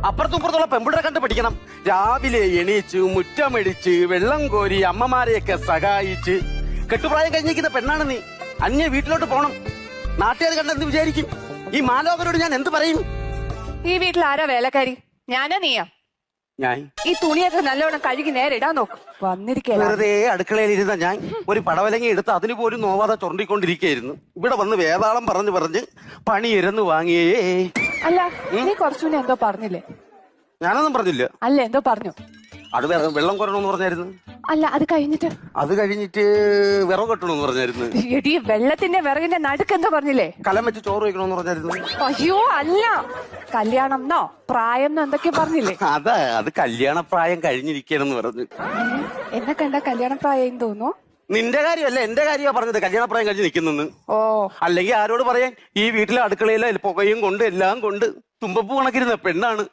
അപ്പുറത്തും ഇപ്പുറത്തുള്ള പെമ്പിടരെ കണ്ട് പഠിക്കണം. രാവിലെ എണീച്ച് മുറ്റമടിച്ച് വെള്ളം കോരി അമ്മമാരെയൊക്കെ സഹായിച്ച് കെട്ടുപ്രായം കഴിഞ്ഞിരിക്കുന്ന പെണ്ണാണ് നീ. അന്യ വീട്ടിലോട്ട് പോണം. നാട്ടുകാർ കണ്ടെന്ത് വിചാരിക്കും? ഈ മാലോകരോട് ഞാൻ എന്ത് പറയും? ഈ വീട്ടിൽ ആരാ വേലക്കാരി? ഞാനാ നീയാ? ഞാൻ ഈ തുണിയൊക്കെ നല്ലോണം കഴുകി നേരെ ഇടാൻ നോക്കും. വന്നിരിക്കേ വെറുതെ അടുക്കളയിൽ ഇരുന്ന ഞാൻ ഒരു പടവലങ്ങി എടുത്ത് അതിന് പോലും നോവാതെ ചൊണ്ടിക്കൊണ്ടിരിക്കുകയായിരുന്നു. ഇവിടെ വന്ന് വേതാളം പറഞ്ഞ് പണി ഇരന്ന് വാങ്ങിയേ. അല്ല, നീ കുറച്ചുകൂടി എന്തോ പറഞ്ഞില്ലേ? ഞാനൊന്നും പറഞ്ഞില്ല. അല്ല, എന്തോ പറഞ്ഞു. അത് വെള്ളം കൊരണമെന്ന് പറഞ്ഞായിരുന്നു. അല്ല, അത് കഴിഞ്ഞിട്ട് വിറവ് കെട്ടണമെന്ന് പറഞ്ഞായിരുന്നു. എടി, വെള്ളത്തിന്റെ വിറകിന്റെ നടുക്ക് എന്തോ പറഞ്ഞില്ലേ? കലം വെച്ച് ചോറ് വയ്ക്കണമെന്ന് പറഞ്ഞായിരുന്നു. അയ്യോ അല്ല, കല്യാണം എന്നോ പ്രായം എന്നോ എന്തൊക്കെ പറഞ്ഞില്ലേ? അത് കല്യാണ പ്രായം കഴിഞ്ഞിരിക്കണെന്ന് പറഞ്ഞു. എന്നെ കണ്ട കല്യാണ പ്രായം തോന്നുന്നു. നിന്റെ കാര്യമല്ല, എന്റെ കാര്യമാ പറഞ്ഞത്. കല്യാണപ്രായം കഴിഞ്ഞ് നിൽക്കുന്നെന്ന്. ഓ, അല്ലെങ്കിൽ ആരോട് പറയാൻ? ഈ വീട്ടിലെ അടുക്കളയിലെ പുകയും കൊണ്ട് എല്ലാം കൊണ്ട് തുമ്പപ്പൂ കണക്കിരുന്ന പെണ്ണാണ്.